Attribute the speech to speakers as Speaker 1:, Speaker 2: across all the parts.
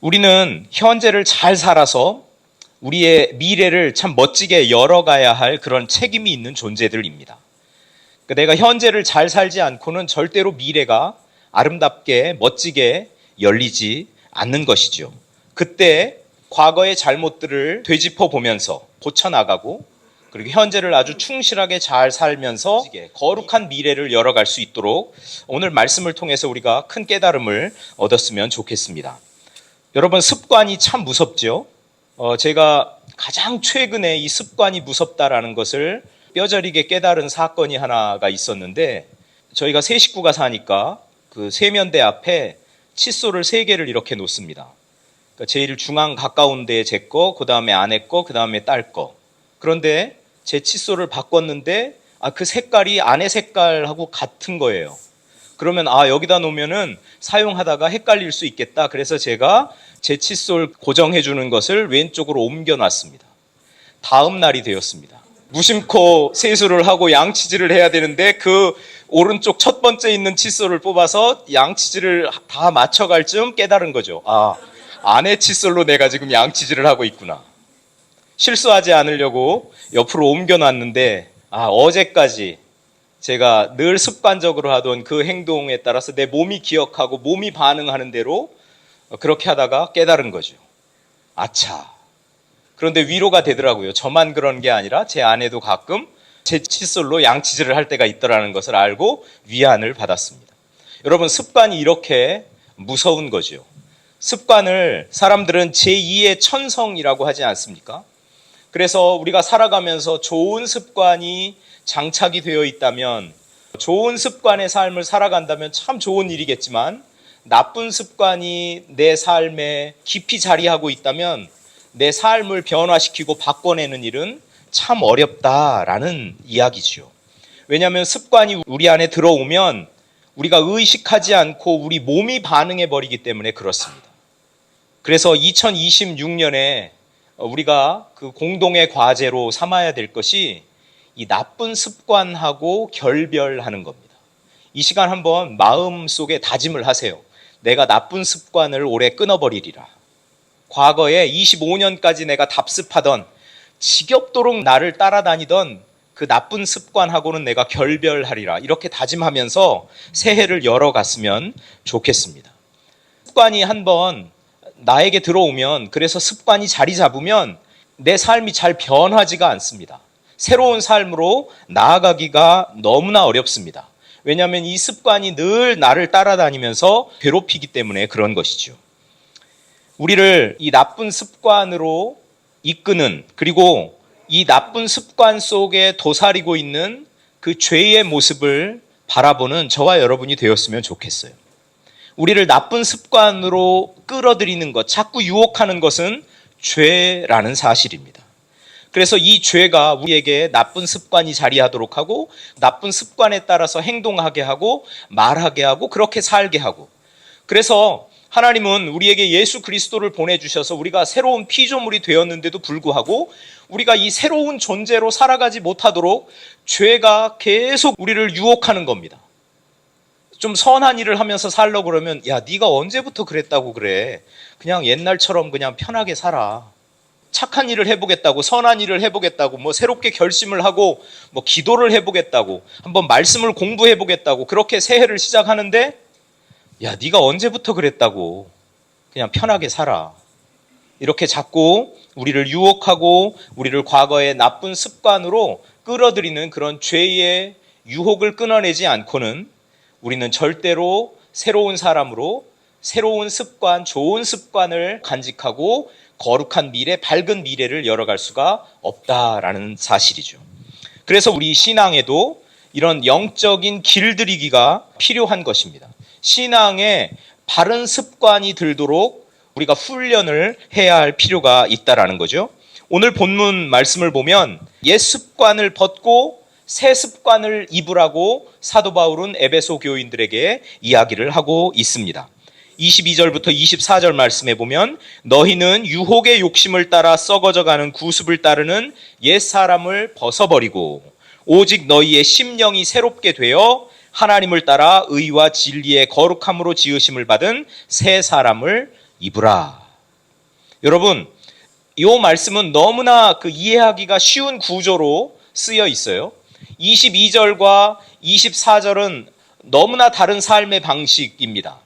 Speaker 1: 우리는 현재를 잘 살아서 우리의 미래를 참 멋지게 열어가야 할 그런 책임이 있는 존재들입니다. 그러니까 내가 현재를 잘 살지 않고는 절대로 미래가 아름답게 멋지게 열리지 않는 것이죠. 그때 과거의 잘못들을 되짚어 보면서 고쳐나가고, 그리고 현재를 아주 충실하게 잘 살면서 거룩한 미래를 열어갈 수 있도록 오늘 말씀을 통해서 우리가 큰 깨달음을 얻었으면 좋겠습니다. 여러분, 습관이 참 무섭죠. 제가 가장 최근에 이 습관이 무섭다라는 것을 뼈저리게 깨달은 사건이 하나가 있었는데, 저희가 세 식구가 사니까 그 세면대 앞에 칫솔을 3개를 이렇게 놓습니다. 그러니까 제일 중앙 가까운 데에 제 거, 그 다음에 아내 거, 그 다음에 딸 거. 그런데 제 칫솔을 바꿨는데 그 색깔이 아내 색깔하고 같은 거예요. 그러면 여기다 놓으면은 사용하다가 헷갈릴 수 있겠다. 그래서 제가 제 칫솔 고정해 주는 것을 왼쪽으로 옮겨 놨습니다. 다음 날이 되었습니다. 무심코 세수를 하고 양치질을 해야 되는데 그 오른쪽 첫 번째 있는 칫솔을 뽑아서 양치질을 다 맞춰갈 쯤 깨달은 거죠. 아내 칫솔로 내가 지금 양치질을 하고 있구나. 실수하지 않으려고 옆으로 옮겨놨는데 어제까지 제가 늘 습관적으로 하던 그 행동에 따라서 내 몸이 기억하고 몸이 반응하는 대로 그렇게 하다가 깨달은 거죠. 아차. 그런데 위로가 되더라고요. 저만 그런 게 아니라 제 아내도 가끔 제 칫솔로 양치질을 할 때가 있더라는 것을 알고 위안을 받았습니다. 여러분, 습관이 이렇게 무서운 거죠. 습관을 사람들은 제2의 천성이라고 하지 않습니까? 그래서 우리가 살아가면서 좋은 습관이 장착이 되어 있다면, 좋은 습관의 삶을 살아간다면 참 좋은 일이겠지만, 나쁜 습관이 내 삶에 깊이 자리하고 있다면 내 삶을 변화시키고 바꿔내는 일은 참 어렵다라는 이야기죠. 왜냐하면 습관이 우리 안에 들어오면 우리가 의식하지 않고 우리 몸이 반응해 버리기 때문에 그렇습니다. 그래서 2026년에 우리가 그 공동의 과제로 삼아야 될 것이 이 나쁜 습관하고 결별하는 겁니다. 이 시간 한번 마음속에 다짐을 하세요. 내가 나쁜 습관을 올해 끊어버리리라. 과거에 25년까지 내가 답습하던, 지겹도록 나를 따라다니던 그 나쁜 습관하고는 내가 결별하리라. 이렇게 다짐하면서 새해를 열어갔으면 좋겠습니다. 습관이 한번 나에게 들어오면, 그래서 습관이 자리 잡으면 내 삶이 잘 변하지가 않습니다. 새로운 삶으로 나아가기가 너무나 어렵습니다. 왜냐하면 이 습관이 늘 나를 따라다니면서 괴롭히기 때문에 그런 것이죠. 우리를 이 나쁜 습관으로 이끄는, 그리고 이 나쁜 습관 속에 도사리고 있는 그 죄의 모습을 바라보는 저와 여러분이 되었으면 좋겠어요. 우리를 나쁜 습관으로 끌어들이는 것, 자꾸 유혹하는 것은 죄라는 사실입니다. 그래서 이 죄가 우리에게 나쁜 습관이 자리하도록 하고, 나쁜 습관에 따라서 행동하게 하고, 말하게 하고, 그렇게 살게 하고, 그래서 하나님은 우리에게 예수 그리스도를 보내주셔서 우리가 새로운 피조물이 되었는데도 불구하고 우리가 이 새로운 존재로 살아가지 못하도록 죄가 계속 우리를 유혹하는 겁니다. 좀 선한 일을 하면서 살려고 그러면, 야, 네가 언제부터 그랬다고 그래. 그냥 옛날처럼 그냥 편하게 살아. 착한 일을 해보겠다고, 선한 일을 해보겠다고, 새롭게 결심을 하고, 기도를 해보겠다고, 한번 말씀을 공부해보겠다고, 그렇게 새해를 시작하는데, 야, 네가 언제부터 그랬다고. 그냥 편하게 살아. 이렇게 자꾸 우리를 유혹하고 우리를 과거의 나쁜 습관으로 끌어들이는 그런 죄의 유혹을 끊어내지 않고는 우리는 절대로 새로운 사람으로 새로운 습관, 좋은 습관을 간직하고 거룩한 미래, 밝은 미래를 열어갈 수가 없다라는 사실이죠. 그래서 우리 신앙에도 이런 영적인 길들이기가 필요한 것입니다. 신앙에 바른 습관이 들도록 우리가 훈련을 해야 할 필요가 있다라는 거죠. 오늘 본문 말씀을 보면 옛 습관을 벗고 새 습관을 입으라고 사도 바울은 에베소 교인들에게 이야기를 하고 있습니다. 22절부터 24절 말씀에 보면, 너희는 유혹의 욕심을 따라 썩어져가는 구습을 따르는 옛 사람을 벗어버리고 오직 너희의 심령이 새롭게 되어 하나님을 따라 의와 진리의 거룩함으로 지으심을 받은 새 사람을 입으라. 여러분, 이 말씀은 너무나 그 이해하기가 쉬운 구조로 쓰여 있어요. 22절과 24절은 너무나 다른 삶의 방식입니다.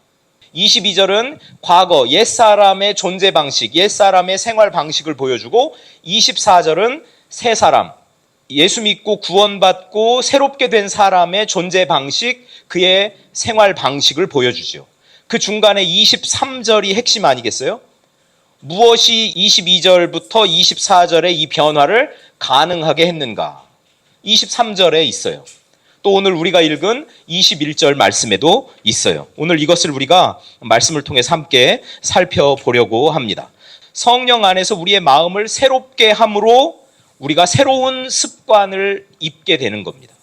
Speaker 1: 22절은 과거 옛사람의 존재 방식, 옛사람의 생활 방식을 보여주고 24절은 새 사람, 예수 믿고 구원받고 새롭게 된 사람의 존재 방식, 그의 생활 방식을 보여주죠. 그 중간에 23절이 핵심 아니겠어요? 무엇이 22절부터 24절의 이 변화를 가능하게 했는가? 23절에 있어요. 또 오늘 우리가 읽은 21절 말씀에도 있어요. 오늘 이것을 우리가 말씀을 통해서 함께 살펴보려고 합니다. 성령 안에서 우리의 마음을 새롭게 함으로 우리가 새로운 습관을 입게 되는 겁니다.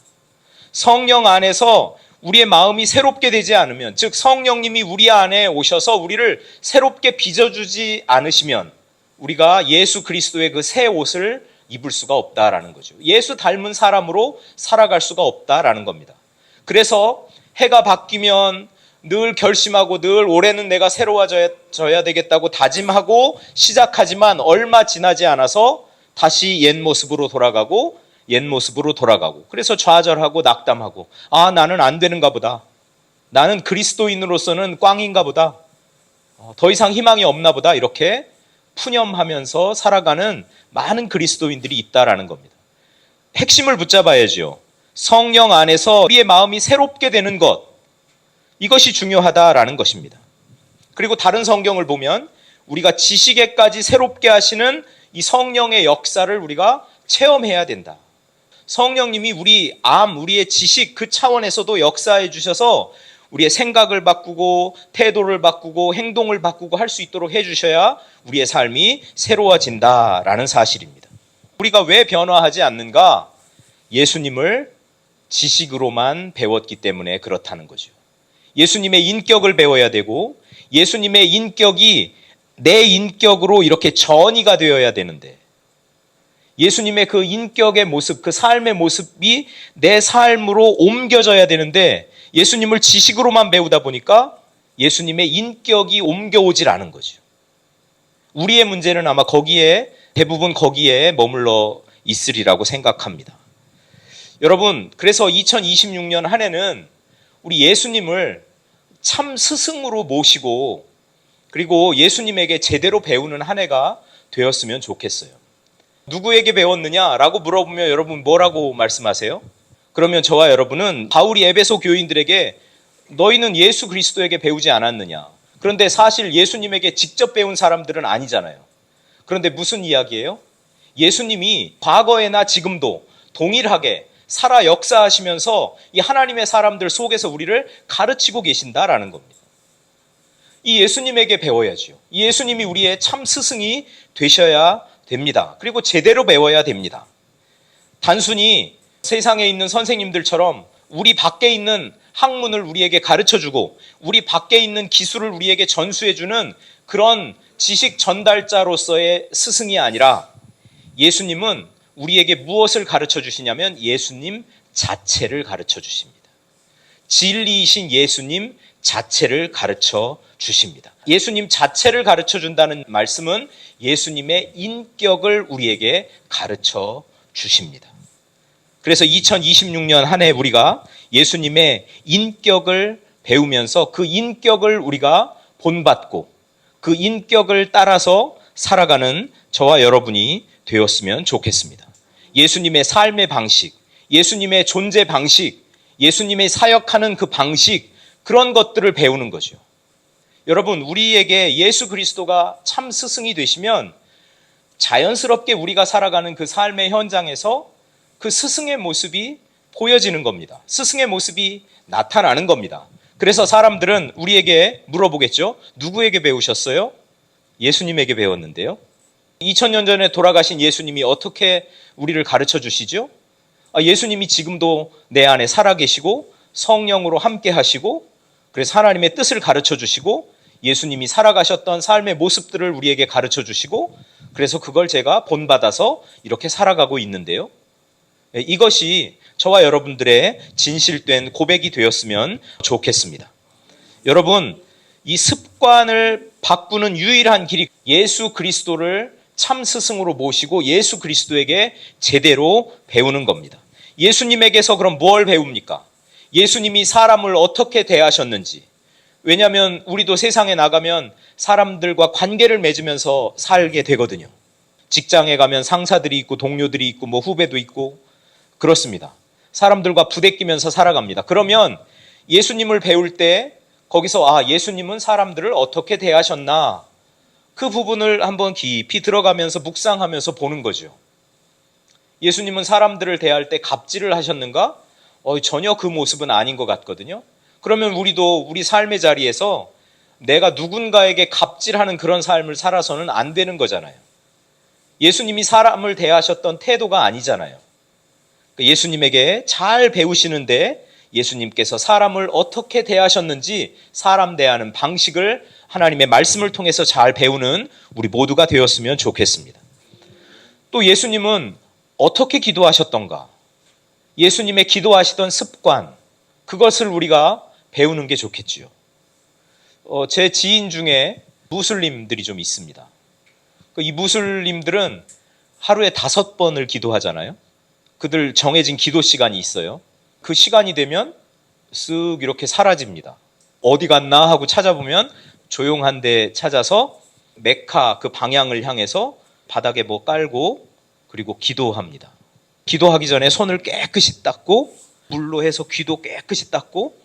Speaker 1: 성령 안에서 우리의 마음이 새롭게 되지 않으면, 즉 성령님이 우리 안에 오셔서 우리를 새롭게 빚어주지 않으시면 우리가 예수 그리스도의 그 새 옷을 입을 수가 없다라는 거죠. 예수 닮은 사람으로 살아갈 수가 없다라는 겁니다. 그래서 해가 바뀌면 늘 결심하고 늘 올해는 내가 새로워져야 되겠다고 다짐하고 시작하지만 얼마 지나지 않아서 다시 옛 모습으로 돌아가고 그래서 좌절하고 낙담하고, 아, 나는 안 되는가 보다. 나는 그리스도인으로서는 꽝인가 보다. 더 이상 희망이 없나 보다. 이렇게 푸념하면서 살아가는 많은 그리스도인들이 있다라는 겁니다. 핵심을 붙잡아야죠. 성령 안에서 우리의 마음이 새롭게 되는 것, 이것이 중요하다라는 것입니다. 그리고 다른 성경을 보면 우리가 지식에까지 새롭게 하시는 이 성령의 역사를 우리가 체험해야 된다. 성령님이 우리의 지식 그 차원에서도 역사해 주셔서 우리의 생각을 바꾸고 태도를 바꾸고 행동을 바꾸고 할 수 있도록 해 주셔야 우리의 삶이 새로워진다라는 사실입니다. 우리가 왜 변화하지 않는가? 예수님을 지식으로만 배웠기 때문에 그렇다는 거죠. 예수님의 인격을 배워야 되고 예수님의 인격이 내 인격으로 이렇게 전이가 되어야 되는데, 예수님의 그 인격의 모습, 그 삶의 모습이 내 삶으로 옮겨져야 되는데 예수님을 지식으로만 배우다 보니까 예수님의 인격이 옮겨오질 않은 거죠. 우리의 문제는 아마 대부분 거기에 머물러 있으리라고 생각합니다. 여러분, 그래서 2026년 한 해는 우리 예수님을 참 스승으로 모시고 그리고 예수님에게 제대로 배우는 한 해가 되었으면 좋겠어요. 누구에게 배웠느냐라고 물어보면 여러분 뭐라고 말씀하세요? 그러면 저와 여러분은 바울이 에베소 교인들에게 너희는 예수 그리스도에게 배우지 않았느냐? 그런데 사실 예수님에게 직접 배운 사람들은 아니잖아요. 그런데 무슨 이야기예요? 예수님이 과거에나 지금도 동일하게 살아 역사하시면서 이 하나님의 사람들 속에서 우리를 가르치고 계신다라는 겁니다. 이 예수님에게 배워야죠. 이 예수님이 우리의 참 스승이 되셔야 됩니다. 그리고 제대로 배워야 됩니다. 단순히 세상에 있는 선생님들처럼 우리 밖에 있는 학문을 우리에게 가르쳐주고 우리 밖에 있는 기술을 우리에게 전수해주는 그런 지식 전달자로서의 스승이 아니라 예수님은 우리에게 무엇을 가르쳐 주시냐면 예수님 자체를 가르쳐 주십니다. 진리이신 예수님 자체를 가르쳐 주십니다. 예수님 자체를 가르쳐 준다는 말씀은 예수님의 인격을 우리에게 가르쳐 주십니다. 그래서 2026년 한 해 우리가 예수님의 인격을 배우면서 그 인격을 우리가 본받고 그 인격을 따라서 살아가는 저와 여러분이 되었으면 좋겠습니다. 예수님의 삶의 방식, 예수님의 존재 방식, 예수님의 사역하는 그 방식, 그런 것들을 배우는 거죠. 여러분, 우리에게 예수 그리스도가 참 스승이 되시면 자연스럽게 우리가 살아가는 그 삶의 현장에서 그 스승의 모습이 보여지는 겁니다. 스승의 모습이 나타나는 겁니다. 그래서 사람들은 우리에게 물어보겠죠. 누구에게 배우셨어요? 예수님에게 배웠는데요. 2000년 전에 돌아가신 예수님이 어떻게 우리를 가르쳐 주시죠? 예수님이 지금도 내 안에 살아계시고 성령으로 함께 하시고 그래서 하나님의 뜻을 가르쳐 주시고 예수님이 살아가셨던 삶의 모습들을 우리에게 가르쳐 주시고 그래서 그걸 제가 본받아서 이렇게 살아가고 있는데요. 이것이 저와 여러분들의 진실된 고백이 되었으면 좋겠습니다. 여러분, 이 습관을 바꾸는 유일한 길이 예수 그리스도를 참 스승으로 모시고 예수 그리스도에게 제대로 배우는 겁니다. 예수님에게서 그럼 뭘 배웁니까? 예수님이 사람을 어떻게 대하셨는지. 왜냐하면 우리도 세상에 나가면 사람들과 관계를 맺으면서 살게 되거든요. 직장에 가면 상사들이 있고 동료들이 있고 뭐 후배도 있고 그렇습니다. 사람들과 부대끼면서 살아갑니다. 그러면 예수님을 배울 때 거기서 예수님은 사람들을 어떻게 대하셨나 그 부분을 한번 깊이 들어가면서 묵상하면서 보는 거죠. 예수님은 사람들을 대할 때 갑질을 하셨는가? 전혀 그 모습은 아닌 것 같거든요. 그러면 우리도 우리 삶의 자리에서 내가 누군가에게 갑질하는 그런 삶을 살아서는 안 되는 거잖아요. 예수님이 사람을 대하셨던 태도가 아니잖아요. 예수님에게 잘 배우시는데 예수님께서 사람을 어떻게 대하셨는지 사람 대하는 방식을 하나님의 말씀을 통해서 잘 배우는 우리 모두가 되었으면 좋겠습니다. 또 예수님은 어떻게 기도하셨던가? 예수님의 기도하시던 습관, 그것을 우리가 배우는 게 좋겠지요. 제 지인 중에 무슬림들이 좀 있습니다. 이 무슬림들은 하루에 5번을 기도하잖아요. 그들 정해진 기도 시간이 있어요. 그 시간이 되면 쓱 이렇게 사라집니다. 어디 갔나 하고 찾아보면 조용한 데 찾아서 메카 그 방향을 향해서 바닥에 뭐 깔고 그리고 기도합니다. 기도하기 전에 손을 깨끗이 닦고 물로 해서 귀도 깨끗이 닦고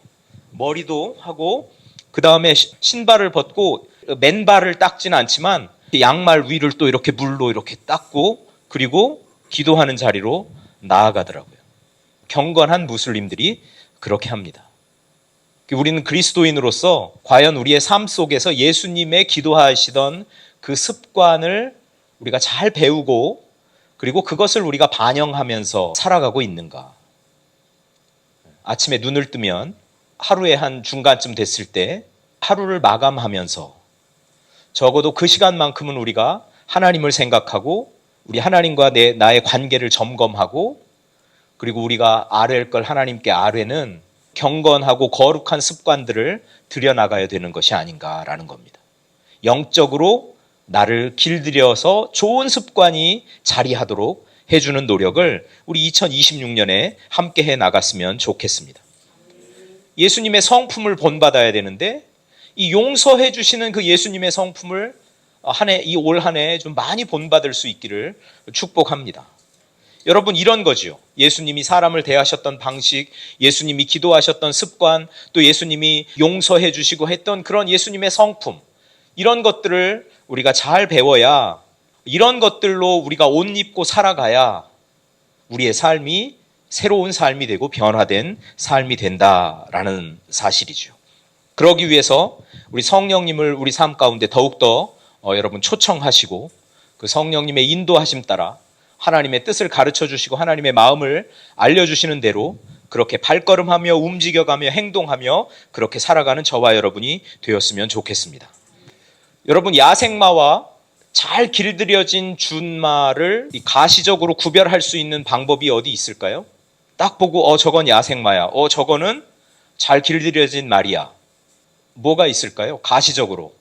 Speaker 1: 머리도 하고 그 다음에 신발을 벗고 맨발을 닦지는 않지만 양말 위를 또 이렇게 물로 이렇게 닦고 그리고 기도하는 자리로 나아가더라고요. 경건한 무슬림들이 그렇게 합니다. 우리는 그리스도인으로서 과연 우리의 삶 속에서 예수님의 기도하시던 그 습관을 우리가 잘 배우고 그리고 그것을 우리가 반영하면서 살아가고 있는가? 아침에 눈을 뜨면 하루의 한 중간쯤 됐을 때 하루를 마감하면서 적어도 그 시간만큼은 우리가 하나님을 생각하고 우리 하나님과 나의 관계를 점검하고 그리고 우리가 아뢰할 걸 하나님께 아뢰는 경건하고 거룩한 습관들을 들여나가야 되는 것이 아닌가라는 겁니다. 영적으로 나를 길들여서 좋은 습관이 자리하도록 해주는 노력을 우리 2026년에 함께 해 나갔으면 좋겠습니다. 예수님의 성품을 본받아야 되는데 이 용서해 주시는 그 예수님의 성품을 이 올 한 해 좀 많이 본받을 수 있기를 축복합니다. 여러분 이런 거지요. 예수님이 사람을 대하셨던 방식, 예수님이 기도하셨던 습관, 또 예수님이 용서해 주시고 했던 그런 예수님의 성품, 이런 것들을 우리가 잘 배워야 이런 것들로 우리가 옷 입고 살아가야 우리의 삶이 새로운 삶이 되고 변화된 삶이 된다라는 사실이죠. 그러기 위해서 우리 성령님을 우리 삶 가운데 더욱더 여러분 초청하시고 그 성령님의 인도하심 따라 하나님의 뜻을 가르쳐 주시고 하나님의 마음을 알려주시는 대로 그렇게 발걸음하며 움직여가며 행동하며 그렇게 살아가는 저와 여러분이 되었으면 좋겠습니다. 여러분 야생마와 잘 길들여진 준마를 가시적으로 구별할 수 있는 방법이 어디 있을까요? 딱 보고 저건 야생마야, 저거는 잘 길들여진 말이야. 뭐가 있을까요? 가시적으로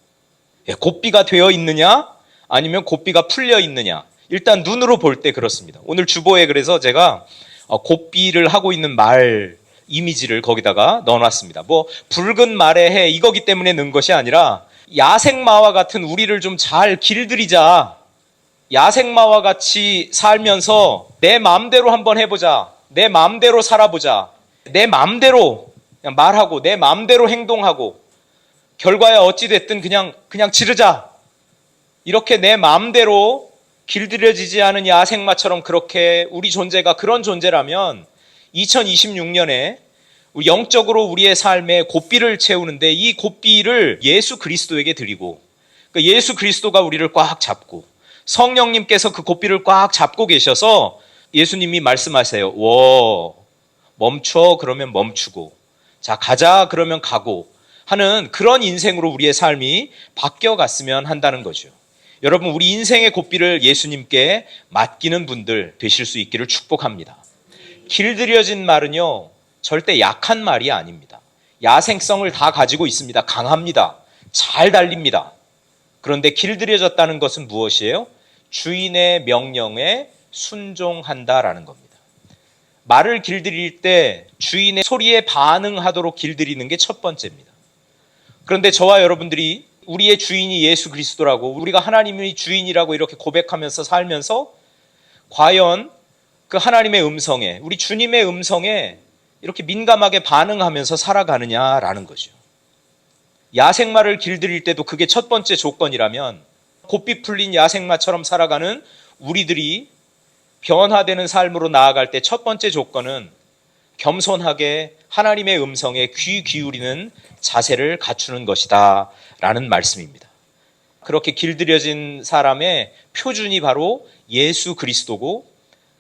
Speaker 1: 곱비가 되어 있느냐 아니면 곱비가 풀려 있느냐. 일단 눈으로 볼 때 그렇습니다. 오늘 주보에 그래서 제가 곱비를 하고 있는 말 이미지를 거기다가 넣어놨습니다. 뭐 붉은 말의 해 이거기 때문에 넣은 것이 아니라 야생마와 같은 우리를 좀 잘 길들이자. 야생마와 같이 살면서 내 마음대로 한번 해보자. 내 마음대로 살아보자. 내 마음대로 그냥 말하고 내 마음대로 행동하고 결과야 어찌 됐든 그냥 지르자. 이렇게 내 마음대로 길들여지지 않은 야생마처럼 그렇게 우리 존재가 그런 존재라면 2026년에 영적으로 우리의 삶에 곱비를 채우는데 이 곱비를 예수 그리스도에게 드리고 그러니까 예수 그리스도가 우리를 꽉 잡고 성령님께서 그 곱비를 꽉 잡고 계셔서 예수님이 말씀하세요. 멈춰 그러면 멈추고 자 가자 그러면 가고 하는 그런 인생으로 우리의 삶이 바뀌어갔으면 한다는 거죠. 여러분 우리 인생의 곱비를 예수님께 맡기는 분들 되실 수 있기를 축복합니다. 길들여진 말은요 절대 약한 말이 아닙니다. 야생성을 다 가지고 있습니다. 강합니다. 잘 달립니다. 그런데 길들여졌다는 것은 무엇이에요? 주인의 명령에 순종한다라는 겁니다. 말을 길들일 때 주인의 소리에 반응하도록 길들이는 게 첫 번째입니다. 그런데 저와 여러분들이 우리의 주인이 예수 그리스도라고, 우리가 하나님이 주인이라고 이렇게 고백하면서 살면서 과연 그 하나님의 음성에, 우리 주님의 음성에 이렇게 민감하게 반응하면서 살아가느냐라는 거죠. 야생마를 길들일 때도 그게 첫 번째 조건이라면 고삐 풀린 야생마처럼 살아가는 우리들이 변화되는 삶으로 나아갈 때 첫 번째 조건은 겸손하게 하나님의 음성에 귀 기울이는 자세를 갖추는 것이다 라는 말씀입니다. 그렇게 길들여진 사람의 표준이 바로 예수 그리스도고,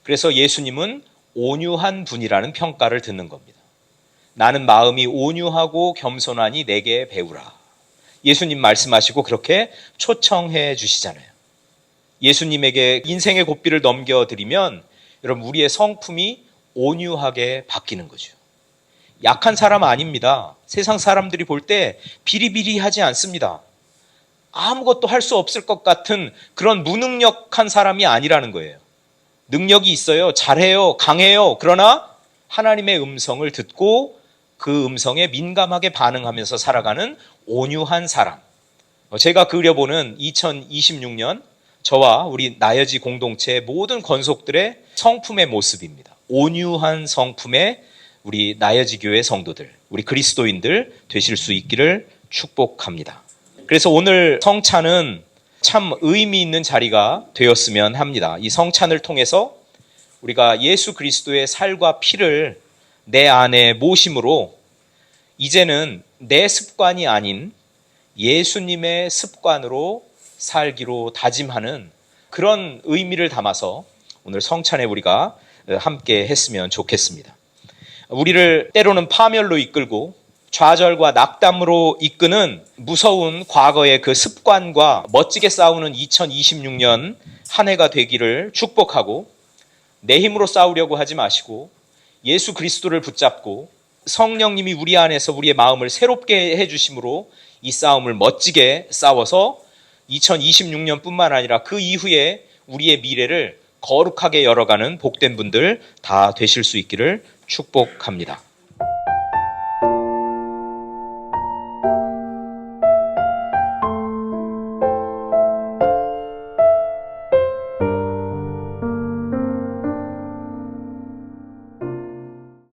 Speaker 1: 그래서 예수님은 온유한 분이라는 평가를 듣는 겁니다. 나는 마음이 온유하고 겸손하니 내게 배우라. 예수님 말씀하시고 그렇게 초청해 주시잖아요. 예수님에게 인생의 고삐를 넘겨드리면 여러분, 우리의 성품이 온유하게 바뀌는 거죠. 약한 사람 아닙니다. 세상 사람들이 볼 때 비리비리하지 않습니다. 아무것도 할 수 없을 것 같은 그런 무능력한 사람이 아니라는 거예요. 능력이 있어요. 잘해요. 강해요. 그러나 하나님의 음성을 듣고 그 음성에 민감하게 반응하면서 살아가는 온유한 사람. 제가 그려보는 2026년 저와 우리 나여지 공동체의 모든 건속들의 성품의 모습입니다. 온유한 성품의 우리 나여지 교회 성도들, 우리 그리스도인들 되실 수 있기를 축복합니다. 그래서 오늘 성찬은 참 의미 있는 자리가 되었으면 합니다. 이 성찬을 통해서 우리가 예수 그리스도의 살과 피를 내 안에 모심으로 이제는 내 습관이 아닌 예수님의 습관으로 살기로 다짐하는 그런 의미를 담아서 오늘 성찬에 우리가 함께 했으면 좋겠습니다. 우리를 때로는 파멸로 이끌고 좌절과 낙담으로 이끄는 무서운 과거의 그 습관과 멋지게 싸우는 2026년 한 해가 되기를 축복하고, 내 힘으로 싸우려고 하지 마시고 예수 그리스도를 붙잡고 성령님이 우리 안에서 우리의 마음을 새롭게 해주심으로 이 싸움을 멋지게 싸워서 2026년뿐만 아니라 그 이후에 우리의 미래를 거룩하게 열어가는 복된 분들 다 되실 수 있기를 축복합니다.